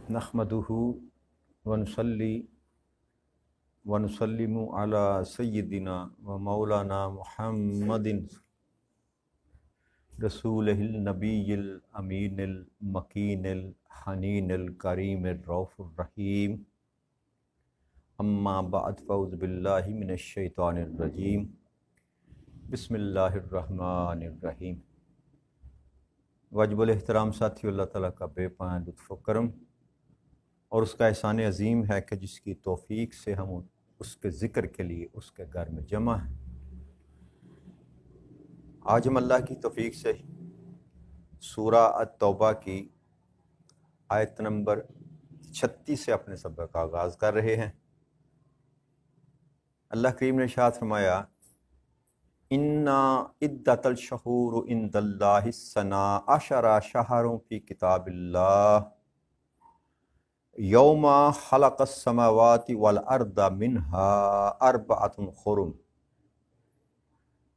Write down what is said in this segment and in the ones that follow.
नहमदुहु वनुसल्ली वनुसल्लिमु अला सय्यिदिना व मौलाना मुहम्मदिन रसूलिल नबील अमीनिल मकीनिल हनीनिल करीमिर रऊफुर रहीम। अम्मा बअद फ़ऊज़ु बिल्लाहि मिनश शैतानिर रजीम। बिस्मिल्लाहिर रहमानिर रहीम। वाजिबुल एहतराम साथियों, अल्लाह ताला का बेपनाह लुत्फ़ व करम और उसका एहसान अज़ीम है कि जिसकी तौफ़ीक से हम उसके ज़िक्र के लिए उसके घर में जमा हैं। आज हम अल्लाह की तौफ़ीक से सूरा अत-तौबा की आयत नंबर 36 से अपने सबक का आगाज़ कर रहे हैं। अल्लाह करीम ने इरशाद फरमाया, इन्ना इद्दतल शहूर इंदल्लाहि सना अशरा शहरों फी किताबिल्लाह यौमा खलक़स समावाति वल अर्दा मिन्हा अर्बअतुन खुरुम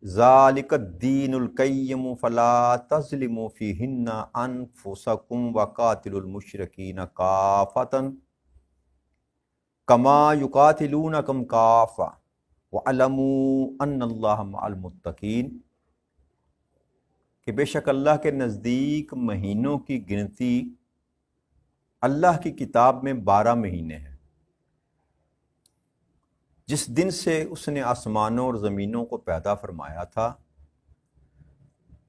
ज़ालिकद्दीनुल क़य्यिम फला तज़लिमू फ़ीहिन्ना अनफुसकुम वक़ातिलुल मुशरिकीन काफ़तन कमा युक़ातिलूनकुम काफ़ा वअलमू अन्नल्लाह मअल मुत्तक़ीन। कि बेशक अल्लाह के नज़दीक महीनों की गिनती अल्लाह की किताब में 12 महीने हैं। जिस दिन से उसने आसमानों और ज़मीनों को पैदा फरमाया था,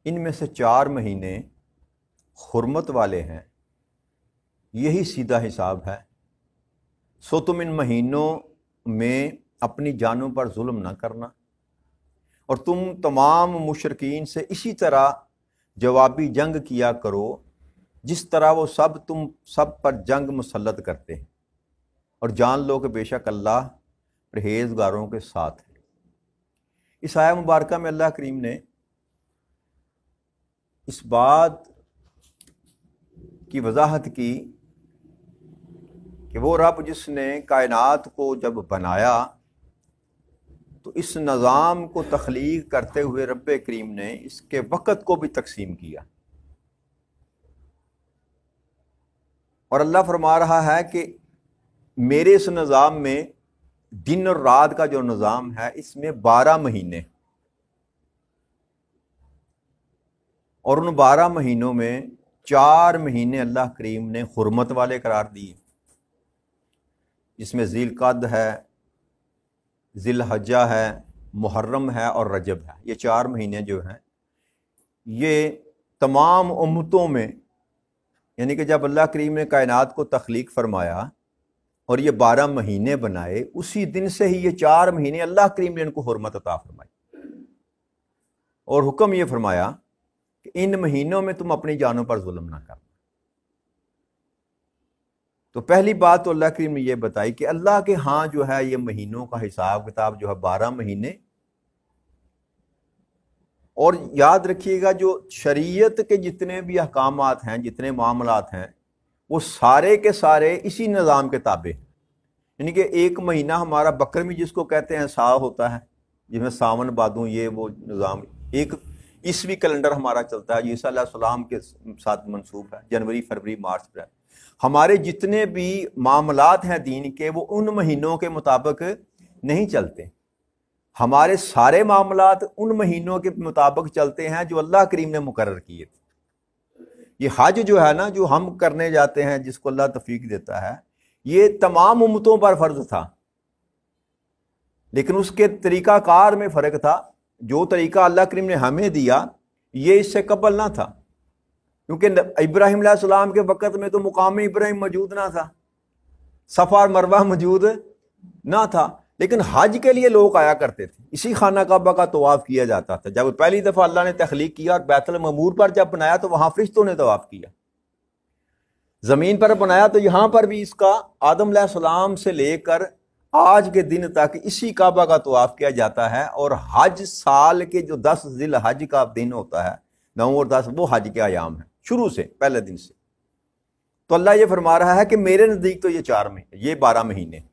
इनमें से 4 महीने हुर्मत वाले हैं। यही सीधा हिसाब है। सो तुम इन महीनों में अपनी जानों पर जुल्म न करना और तुम तमाम मुशरिकीन से इसी तरह जवाबी जंग किया करो जिस तरह वो तुम सब पर जंग मुसल्लत करते हैं, और जान लो कि बेशक अल्लाह परहेज़गारों के साथ है। इस आया मुबारका में अल्लाह करीम ने इस बात की वजाहत की कि वो रब जिसने कायनात को जब बनाया तो इस निज़ाम को तख्लीक करते हुए रब करीम ने इसके वक़्त को भी तकसीम किया। और अल्लाह फरमा रहा है कि मेरे इस निज़ाम में दिन और रात का जो निज़ाम है, इसमें 12 महीने, और उन 12 महीनों में 4 महीने अल्लाह करीम ने हुर्मत वाले करार दिए, जिसमें ज़िलक़द है, ज़िलहज्जा है, मुहर्रम है और रजब है। ये 4 महीने जो हैं, ये तमाम उम्मतों में, यानी कि जब अल्लाह करीम ने कायनात को तख्लीक फरमाया और ये 12 महीने बनाए, उसी दिन से ही ये 4 महीने अल्लाह करीम ने इनको हुर्मत अता फरमाई और हुक्म ये फरमाया कि इन महीनों में तुम अपनी जानों पर जुल्म ना करना। तो पहली बात तो अल्लाह करीम ने ये बताई कि अल्लाह के यहाँ जो है ये महीनों का हिसाब किताब जो है 12 महीने। और याद रखिएगा, जो शरीयत के जितने भी अहकामात हैं, जितने मामलात हैं, वो सारे के सारे इसी निज़ाम के ताबे हैं। यानी कि एक महीना हमारा बकरमी जिसको कहते हैं सा होता है, जिसमें सावन भादों ये वो निज़ाम, एक ईसवी कैलेंडर हमारा चलता है, ईसा अलैहिस्सलाम के साथ मंसूब है, जनवरी फरवरी मार्च अप्रैल। हमारे जितने भी मामलात हैं दीन के, वो उन महीनों के मुताबिक नहीं चलते। हमारे सारे मामलात उन महीनों के मुताबिक चलते हैं जो अल्लाह करीम ने मुकर्रर किए थे। ये हज जो है ना, जो हम करने जाते हैं, जिसको अल्लाह तौफीक देता है, ये तमाम उम्मतों पर फर्ज था, लेकिन उसके तरीक़ाकार में फ़र्क था। जो तरीक़ा अल्लाह करीम ने हमें दिया, ये इससे कबल ना था, क्योंकि इब्राहिम अलैहिस्सलाम के वक़्त में तो मुकाम इब्राहिम मौजूद ना था, सफ़ा और मरवा मौजूद ना था, लेकिन हज के लिए लोग आया करते थे। इसी खाना काबा का तवाफ़ किया जाता था। जब पहली दफ़ा अल्लाह ने तख्लीक किया और बैतुल ममूर पर जब बनाया तो वहाँ फरिश्तों ने तवाफ़ किया। ज़मीन पर बनाया तो यहाँ पर भी इसका आदम अलैहिस्सलाम से लेकर आज के दिन तक इसी काबा का तवाफ़ किया जाता है। और हज साल के जो 10 ज़िल हज का दिन होता है, 9 और 10, वो हज के आयाम है शुरू से, पहले दिन से। तो अल्लाह ये फरमा रहा है कि मेरे नज़दीक तो ये 4 महीने, ये 12 महीने।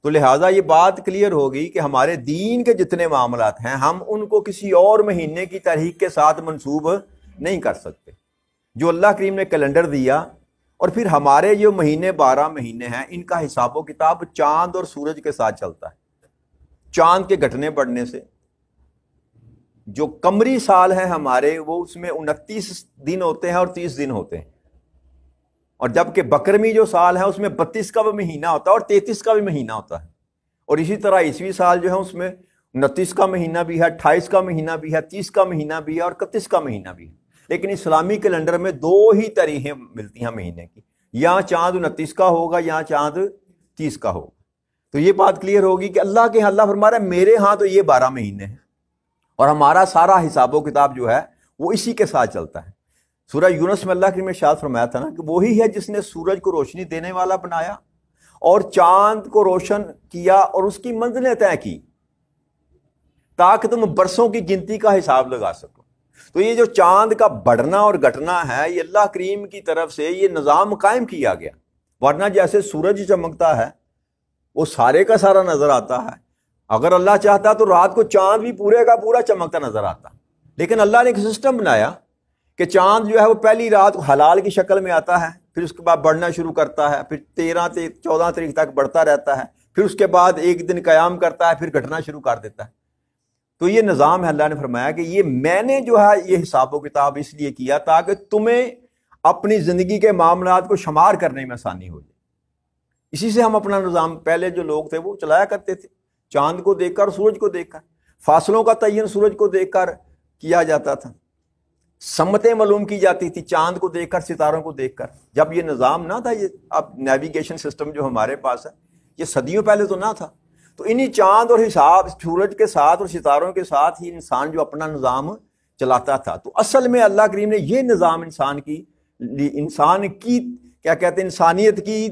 तो लिहाजा ये बात क्लियर होगी कि हमारे दीन के जितने मामलात हैं, हम उनको किसी और महीने की तारीख के साथ मंसूब नहीं कर सकते। जो अल्लाह करीम ने कैलेंडर दिया اور پھر ہمارے جو مہینے 12 مہینے ہیں ان کا حساب و کتاب چاند اور سورج کے ساتھ چلتا ہے. چاند کے گھٹنے پڑنے سے جو قمری سال ہے ہمارے وہ اس میں 29 دن ہوتے ہیں اور 30 دن ہوتے ہیں, اور جبکہ بکرمی جو سال ہے اس میں 32 کا بھی مہینہ ہوتا ہے اور 33 کا بھی مہینہ ہوتا ہے. اور اسی طرح عیسوی سال جو ہے اس میں 29 کا مہینہ بھی ہے, 28 کا مہینہ بھی ہے, 30 کا مہینہ بھی ہے اور 31 کا مہینہ بھی ہے. لیکن اسلامی کیلنڈر میں 2 ہی تاریخیں ملتی ہیں مہینے کی, یا چاند 29 کا ہوگا یا چاند 30 کا ہوگا. تو یہ بات کلیئر ہوگی کہ اللہ کے ہاں اللہ فرما رہا ہے میرے ہاں تو یہ 12 مہینے ہیں, اور ہمارا سارا حساب و کتاب جو ہے وہ اسی کے ساتھ چلتا ہے. سورہ یونس میں اللہ کے ارشاد فرمایا تھا نا کہ وہی ہے جس نے سورج کو روشنی دینے والا بنایا اور چاند کو روشن کیا اور اس کی منزلیں طے کی تاکہ تم برسوں کی گنتی کا حساب لگا سکو. تو یہ جو چاند کا بڑھنا اور گھٹنا ہے یہ اللہ کریم کی طرف سے یہ نظام قائم کیا گیا, ورنہ جیسے سورج چمکتا ہے وہ سارے کا سارا نظر آتا ہے. اگر اللہ چاہتا تو رات کو چاند بھی پورے کا پورا چمکتا نظر آتا, لیکن اللہ نے ایک سسٹم بنایا کہ چاند جو ہے وہ پہلی رات کو ہلال کی شکل میں آتا ہے, پھر اس کے بعد بڑھنا شروع کرتا ہے, پھر 13-14 تاریخ تک بڑھتا رہتا ہے, پھر اس کے بعد ایک دن قیام کرتا ہے, پھر گھٹنا شروع کر دیتا ہے. تو یہ نظام ہے. اللہ نے فرمایا کہ یہ میں نے جو ہے یہ حساب و کتاب اس لیے کیا تاکہ تمہیں اپنی زندگی کے معاملات کو شمار کرنے میں آسانی ہو جائے. اسی سے ہم اپنا نظام پہلے جو لوگ تھے وہ چلایا کرتے تھے, چاند کو دیکھ کر, سورج کو دیکھ کر. فاصلوں کا تعین سورج کو دیکھ کر کیا جاتا تھا, سمتیں معلوم کی جاتی تھی چاند کو دیکھ کر, ستاروں کو دیکھ کر. جب یہ نظام نہ تھا, یہ اب نیویگیشن سسٹم جو ہمارے پاس ہے یہ صدیوں پہلے تو نہ تھا, تو انہی چاند اور حساب سورج کے ساتھ اور ستاروں کے ساتھ ہی انسان جو اپنا نظام چلاتا تھا. تو اصل میں اللہ کریم نے یہ نظام انسان کی کیا کہتے ہیں انسانیت کی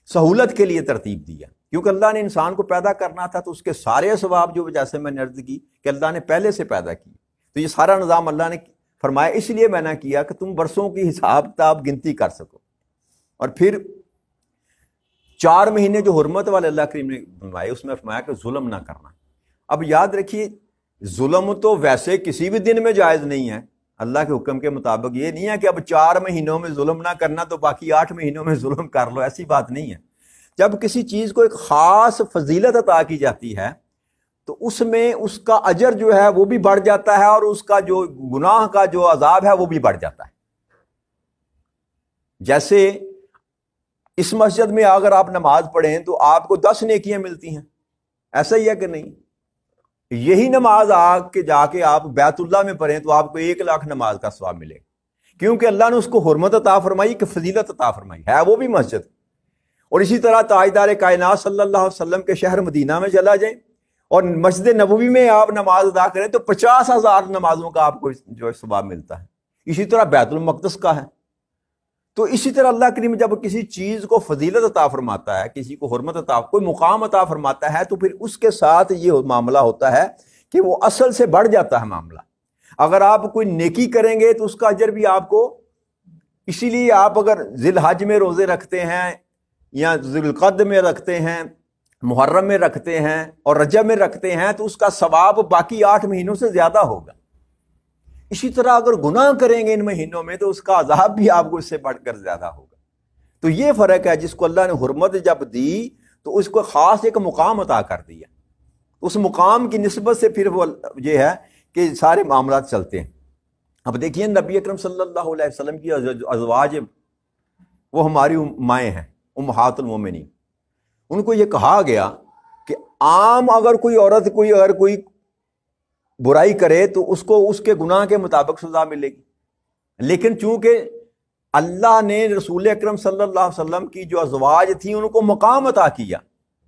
سہولت کے لیے ترتیب دیا, کیونکہ اللہ نے انسان کو پیدا کرنا تھا تو اس کے سارے اسباب جو جیسے میں نے عرض کی کہ اللہ نے پہلے سے پیدا کی. تو یہ سارا نظام اللہ نے فرمایا اس لیے میں نے کیا کہ تم برسوں کی حساب کتاب گنتی کر سکو. اور پھر 4 مہینے جو حرمت والے اللہ کریم نے بنوائے اس میں فرمایا کہ ظلم نہ کرنا. اب یاد رکھیے ظلم تو ویسے کسی بھی دن میں جائز نہیں ہے. اللہ کے حکم کے مطابق یہ نہیں ہے کہ اب 4 مہینوں میں ظلم نہ کرنا تو باقی 8 مہینوں میں ظلم کر لو, ایسی بات نہیں ہے. جب کسی چیز کو ایک خاص فضیلت عطا کی جاتی ہے تو اس میں اس کا اجر جو ہے وہ بھی بڑھ جاتا ہے اور اس کا جو گناہ کا جو عذاب ہے وہ بھی بڑھ جاتا ہے. جیسے اس مسجد میں اگر آپ نماز پڑھیں تو آپ کو 10 نیکیاں ملتی ہیں, ایسا ہی ہے کہ نہیں؟ یہی نماز آ کے جا کے آپ بیت اللہ میں پڑھیں تو آپ کو 1 لاکھ نماز کا ثواب ملے گا, کیونکہ اللہ نے اس کو حرمت عطا فرمائی کہ فضیلت عطا فرمائی ہے وہ بھی مسجد. اور اسی طرح تاجدار کائنات صلی اللہ علیہ وسلم کے شہر مدینہ میں چلا جائیں اور مسجد نبوی میں آپ نماز ادا کریں تو 50,000 نمازوں کا آپ کو جو ثواب ملتا ہے. اسی طرح بیت المقدس کا ہے. تو اسی طرح اللہ کریم جب کسی چیز کو فضیلت عطا فرماتا ہے, کسی کو حرمت عطا, کوئی مقام عطا فرماتا ہے تو پھر اس کے ساتھ یہ معاملہ ہوتا ہے کہ وہ اصل سے بڑھ جاتا ہے معاملہ. اگر آپ کوئی نیکی کریں گے تو اس کا اجر بھی آپ کو, اسی لیے آپ اگر ذی الحج میں روزے رکھتے ہیں یا ذی القعدہ میں رکھتے ہیں, محرم میں رکھتے ہیں اور رجب میں رکھتے ہیں تو اس کا ثواب باقی 8 مہینوں سے زیادہ ہوگا. اسی طرح اگر گناہ کریں گے ان مہینوں میں تو اس کا عذاب بھی آپ کو اس سے بڑھ کر زیادہ ہوگا. تو یہ فرق ہے, جس کو اللہ نے حرمت جب دی تو اس کو خاص ایک مقام عطا کر دیا, اس مقام کی نسبت سے پھر وہ یہ ہے کہ سارے معاملات چلتے ہیں. اب دیکھیے نبی اکرم صلی اللہ علیہ وسلم کی ازواج وہ ہماری مائیں ہیں, امہات المومنین. ان کو یہ کہا گیا کہ عام اگر کوئی عورت اگر کوئی برائی کرے تو اس کو اس کے گناہ کے مطابق سزا ملے گی, لیکن چونکہ اللہ نے رسول اکرم صلی اللہ علیہ وسلم کی جو ازواج تھیں ان کو مقام عطا کیا,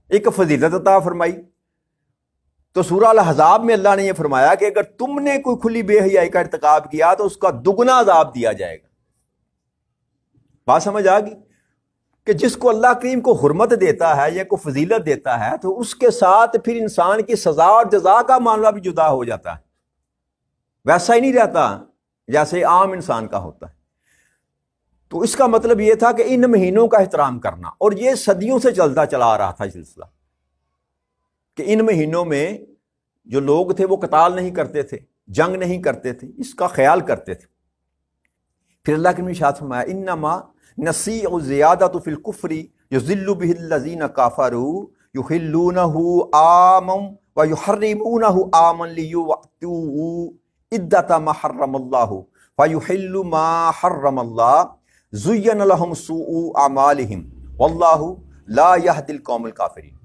ایک فضیلت عطا فرمائی. تو سورہ الاحزاب میں اللہ نے یہ فرمایا کہ اگر تم نے کوئی کھلی بے حیائی کا ارتکاب کیا تو اس کا دگنا عذاب دیا جائے گا. بات سمجھ آ گئی کہ جس کو اللہ کریم کو حرمت دیتا ہے یا کو فضیلت دیتا ہے تو اس کے ساتھ پھر انسان کی سزا اور جزا کا معاملہ بھی جدا ہو جاتا ہے, ویسا ہی نہیں رہتا جیسے عام انسان کا ہوتا ہے. تو اس کا مطلب یہ تھا کہ ان مہینوں کا احترام کرنا, اور یہ صدیوں سے چلتا چلا آ رہا تھا سلسلہ کہ ان مہینوں میں جو لوگ تھے وہ قتال نہیں کرتے تھے, جنگ نہیں کرتے تھے, اس کا خیال کرتے تھے. پھر اللہ کے ارشاد فرمایا انما नसीअ ज़ियादतु फिल कुफ्रि युज़िल्लु बिहिल्लज़ीना काफ़रू युहिल्लूनहु आमन व युहर्रिमूनहु आमन लियुअतू इद्दत मा हर्रमल्लाहु फयुहिल्लु मा हर्रमल्लाह ज़ुय्यन लहुम सूउ अमालिहिम वल्लाहु ला यहदिल कौमल काफिरीन।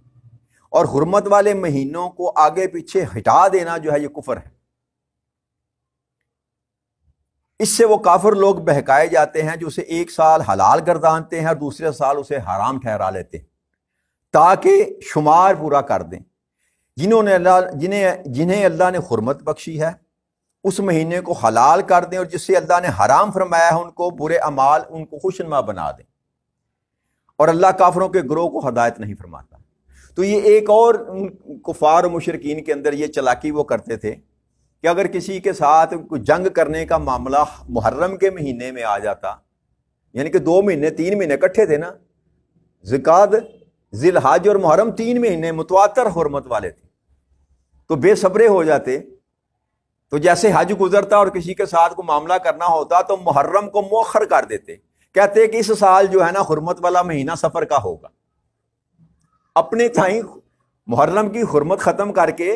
और हुर्मत वाले महीनों को आगे पीछे हटा देना जो है ये कुफर है। इससे वो काफिर लोग बहकाए जाते हैं जो उसे एक साल हलाल गर्दानते हैं और दूसरे साल उसे हराम ठहरा लेते हैं ताकि शुमार पूरा कर दें। जिन्हें अल्लाह ने हुर्मत बख्शी है उस महीने को हलाल कर दें और जिससे अल्लाह ने हराम फरमाया है उनको बुरे अमाल उनको खुशनुमा बना दें। और अल्लाह काफिरों के ग्रोह को हदायत नहीं फरमाता। तो ये एक और कुफार और मुशरिकीन के अंदर ये चालाकी वो करते थे कि अगर किसी के साथ जंग करने का मामला मुहर्रम के महीने में आ जाता, यानी कि 2 महीने 3 महीने इकट्ठे थे ना, ज़िकात ज़िलहज और मुहर्रम 3 महीने मुतवातर हुर्मत वाले थे, तो बेसब्रे हो जाते। तो जैसे हज गुजरता और किसी के साथ को मामला करना होता तो मुहर्रम को मुअख्खर कर देते, कहते कि इस साल जो है ना हुर्मत वाला महीना सफर का होगा। अपने ताई मुहर्रम की हुर्मत खत्म करके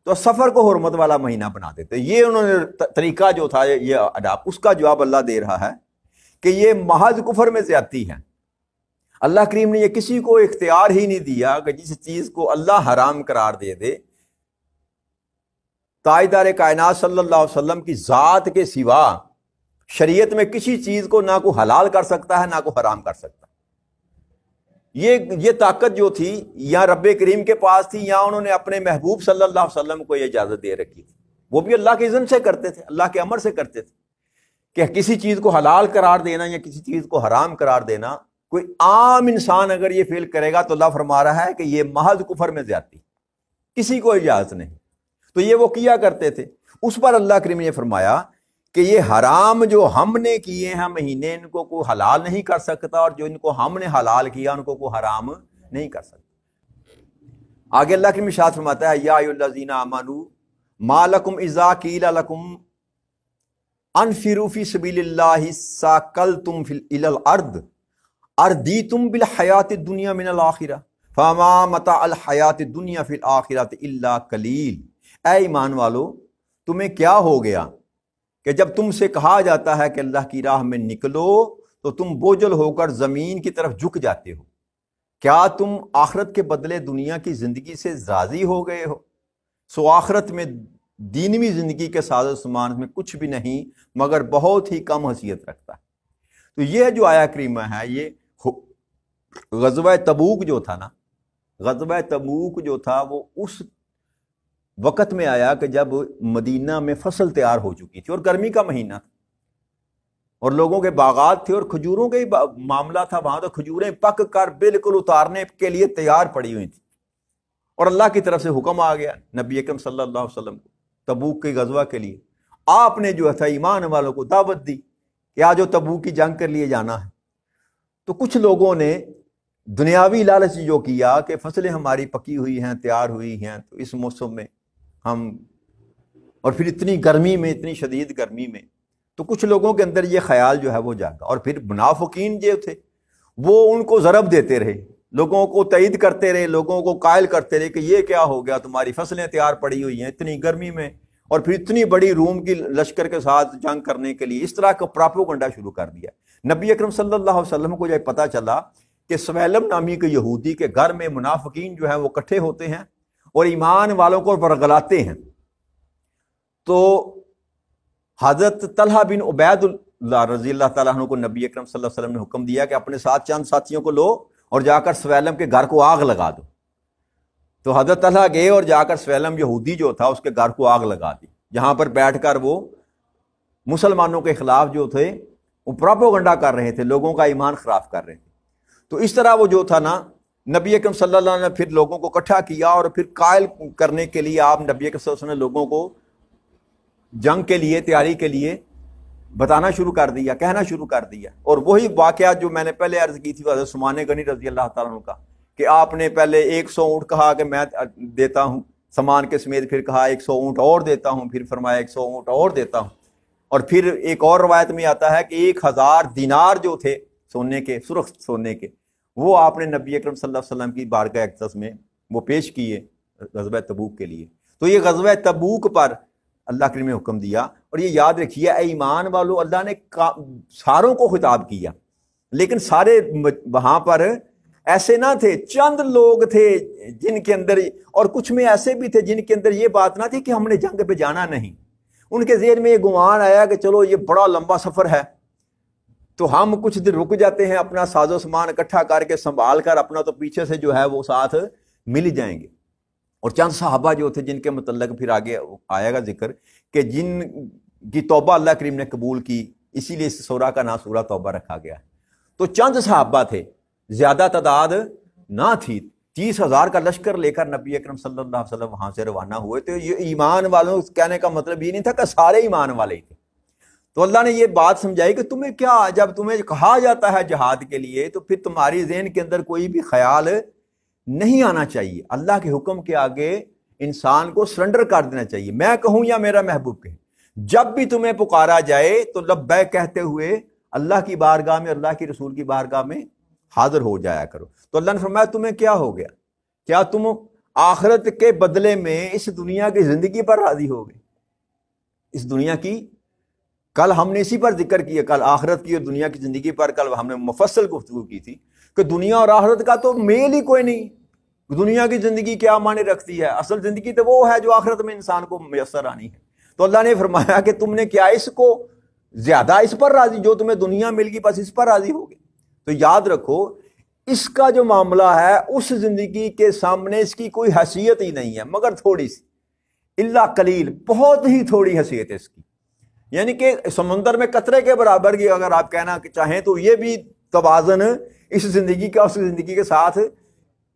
तो सफर को हुर्मत वाला महीना बना देते। ये उन्होंने तरीका जो था ये अडाप्ट, उसका जवाब अल्लाह दे रहा है कि ये महज कुफर में ज्यादती है। अल्लाह करीम ने ये किसी को इख्तियार ही नहीं दिया कि जिस चीज को अल्लाह हराम करार दे दे, ताजदार कायनात सल्लल्लाहु अलैहि वसल्लम की जात के सिवा शरीयत में किसी चीज को ना को हलाल कर सकता है ना को हराम कर सकता। ये ताकत जो थी या रब्बे करीम के पास थी या उन्होंने अपने महबूब सल्लल्लाहु अलैहि वसल्लम को ये इजाजत दे रखी थी। वो भी अल्लाह के इज़्न से करते थे, अल्लाह के अमर से करते थे कि किसी चीज को हलाल करार देना या किसी चीज को हराम करार देना। कोई आम इंसान अगर ये फेल करेगा तो अल्लाह फरमा रहा है कि ये महज कुफर में ज्यादती, किसी को इजाजत नहीं। तो ये वो किया करते थे। उस पर अल्लाह करीम ने फरमाया कि ये हराम जो हमने किए हैं महीने, इनको कोई हलाल नहीं कर सकता और जो इनको हमने हलाल किया उनको कोई हराम नहीं कर सकता। आगे अल्लाह की इरशाद फरमाता है, या अय्युहल्लज़ीना आमनू मा लकुम इज़ा क़ीला लकुम अनफिरू फ़ी सबीलिल्लाहि साकलतुम इलल अर्द अर्दीतुम बिल हयातिद दुनिया मिनल आखिरा फमा मताअल हयातिद दुनिया फिल आखिरति इल्ला कलील। ऐ ईमान वालो, तुम्हें क्या हो गया कि जब तुमसे कहा जाता है कि अल्लाह की राह में निकलो तो तुम बोझल होकर जमीन की तरफ झुक जाते हो। क्या तुम आखिरत के बदले दुनिया की जिंदगी से राजी हो गए हो? सो आखिरत में दीनवी जिंदगी के साजो सामान में कुछ भी नहीं मगर बहुत ही कम हैसियत रखता है। तो यह जो आया करीमा है ये ग़ज़वा तबूक जो था ना, ग़ज़वा तबूक जो था वो उस वक़्त में आया कि जब मदीना में फसल तैयार हो चुकी थी और गर्मी का महीना था और लोगों के बागात थे और खजूरों का ही मामला था। वहां तो खजूरें पक कर बिल्कुल उतारने के लिए तैयार पड़ी हुई थी और अल्लाह की तरफ से हुक्म आ गया नबी अकरम सल्लल्लाहु अलैहि वसल्लम को तबूक के गज़वा के लिए। आपने जो था ईमान वालों को दावत दी कि आज जो तबूक की जंग के लिए जाना है। तो कुछ लोगों ने दुनियावी लालच जो किया कि फसलें हमारी पकी हुई हैं, तैयार हुई हैं, तो इस मौसम में हम, और फिर इतनी गर्मी में, इतनी शदीद गर्मी में, तो कुछ लोगों के अंदर ये ख्याल जो है वो जागा। और फिर मुनाफिकीन जो थे वो उनको ज़रब देते रहे, लोगों को तईद करते रहे, लोगों को कायल करते रहे कि ये क्या हो गया, तुम्हारी फसलें तैयार पड़ी हुई हैं इतनी गर्मी में, और फिर इतनी बड़ी रूम की लश्कर के साथ जंग करने के लिए। इस तरह का प्रोपेगेंडा शुरू कर दिया। नबी अकरम सल्लल्लाहु अलैहि वसल्लम को जब पता चला कि सुहैलम नामी के यहूदी के घर में मुनाफिकीन जो है वो इकट्ठे होते हैं और ईमान वालों को बरगलाते हैं, तो हजरत तलहा बिन उबैदुल्लाह रज़ी अल्लाह तआला अन्हु को नबी अकरम सल्लल्लाहु अलैहि वसल्लम ने हुक्म दिया कि अपने साथ चंद साथियों को लो और जाकर सुहैलम के घर को आग लगा दो। तो हजरत तलहा गए और जाकर सुहैलम यहूदी जो था उसके घर को आग लगा दी, जहां पर बैठकर वो मुसलमानों के खिलाफ जो थे वो प्रोपेगेंडा कर रहे थे, लोगों का ईमान खराब कर रहे थे। तो इस तरह वो जो था ना, नबी अकरम सल्लल्लाहु अलैहि वसल्लम ने फिर लोगों को इकट्ठा किया और फिर कायल करने के लिए आप नबी अकरम सल्लल्लाहु अलैहि वसल्लम ने लोगों को जंग के लिए, तैयारी के लिए बताना शुरू कर दिया, कहना शुरू कर दिया। और वही वाकया जो मैंने पहले अर्ज की थी हज़रत सुमान गनी रजी अल्लाह तआला अन्हु का, कि आपने पहले 100 ऊँट कहा कि मैं देता हूँ सामान के समेत, फिर कहा 100 ऊँट और देता हूँ, फिर फरमाया 100 ऊँट और देता हूँ। और फिर एक और रवायत में आता है कि 1000 दिनार जो थे سونے کے، سرخ سونے کے، وہ آپ نے نبی اکرم صلی اللہ علیہ وسلم کی بارگاہ اقدس میں وہ پیش کیے غزوہ تبوک کے لیے۔ تو یہ غزوہ تبوک پر اللہ کریم نے حکم دیا، اور یہ یاد رکھیے اے ایمان والو، اللہ نے ساروں کو خطاب کیا، لیکن سارے وہاں پر ایسے نہ تھے، چند لوگ تھے جن کے اندر، اور کچھ میں ایسے بھی تھے جن کے اندر یہ بات نہ تھی کہ ہم نے جنگ پہ جانا نہیں۔ ان کے ذہن میں یہ گمان آیا کہ چلو یہ بڑا لمبا سفر ہے تو ہم کچھ دن رک جاتے ہیں، اپنا ساز و سامان اکٹھا کر کے سنبھال کر اپنا، تو پیچھے سے جو ہے وہ ساتھ مل جائیں گے۔ اور چند صحابہ جو تھے جن کے متعلق پھر آگے آئے گا ذکر، کہ جن کی توبہ اللہ کریم نے قبول کی، اسی لیے اس سورہ کا نام سورہ توبہ رکھا گیا ہے۔ تو چند صحابہ تھے، زیادہ تعداد نہ تھی۔ 30,000 کا لشکر لے کر نبی اکرم صلی اللہ علیہ وسلم وہاں سے روانہ ہوئے۔ تو یہ ایمان والوں کہنے کا مطلب یہ نہیں تھا کہ سارے ایمان والے تھے۔ تو اللہ نے یہ بات سمجھائی کہ تمہیں کیا، جب تمہیں کہا جاتا ہے جہاد کے لیے تو پھر تمہاری ذہن کے اندر کوئی بھی خیال نہیں آنا چاہیے۔ اللہ کے حکم کے آگے انسان کو سرنڈر کر دینا چاہیے، میں کہوں یا میرا محبوب کہے۔ جب بھی تمہیں پکارا جائے تو لبیک کہتے ہوئے اللہ کی بارگاہ میں، اللہ کے رسول کی بارگاہ میں حاضر ہو جایا کرو۔ تو اللہ نے فرمایا تمہیں کیا ہو گیا؟ کیا تم آخرت کے بدلے میں اس دنیا کی زندگی پر راضی ہو گئے؟ اس دنیا کی، کل ہم نے اسی پر ذکر کیا، کل آخرت کی اور دنیا کی زندگی پر کل ہم نے مفصل گفتگو کی تھی کہ دنیا اور آخرت کا تو میل ہی کوئی نہیں۔ دنیا کی زندگی کیا معنی رکھتی ہے؟ اصل زندگی تو وہ ہے جو آخرت میں انسان کو میسر آنی ہے۔ تو اللہ نے فرمایا کہ تم نے کیا اس کو زیادہ اس پر راضی، جو تمہیں دنیا مل گئی بس اس پر راضی ہو گئے؟ تو یاد رکھو اس کا جو معاملہ ہے اس زندگی کے سامنے اس کی کوئی حیثیت ہی نہیں ہے، مگر تھوڑی سی، الا قلیل، بہت ہی تھوڑی حیثیت ہے اس کی۔ یعنی کہ سمندر میں قطرے کے برابر کی اگر آپ کہنا چاہیں تو یہ بھی توازن اس زندگی کا اس زندگی کے ساتھ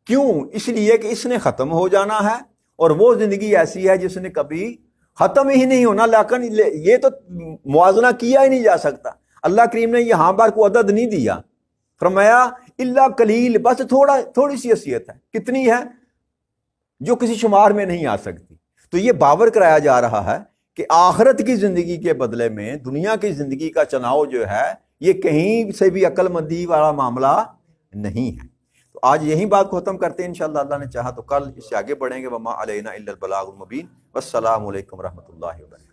کیوں؟ اس لیے کہ اس نے ختم ہو جانا ہے، اور وہ زندگی ایسی ہے جس نے کبھی ختم ہی نہیں ہونا، لیکن یہ تو موازنہ کیا ہی نہیں جا سکتا۔ اللہ کریم نے یہاں پر کوئی عدد نہیں دیا، فرمایا الا قلیل، بس تھوڑی سی حیثیت ہے۔ کتنی ہے؟ جو کسی شمار میں نہیں آ سکتی۔ تو یہ باور کرایا جا رہا ہے کہ آخرت کی زندگی کے بدلے میں دنیا کی زندگی کا چناؤ جو ہے یہ کہیں سے بھی عقل مندی والا معاملہ نہیں ہے۔ تو آج یہی بات کو ختم کرتے ہیں، انشاءاللہ اللہ نے چاہا تو کل اس سے آگے بڑھیں گے۔ وما علینا الا البلاغ المبین۔ والسلام علیکم ورحمۃ اللہ وبرکاتہ۔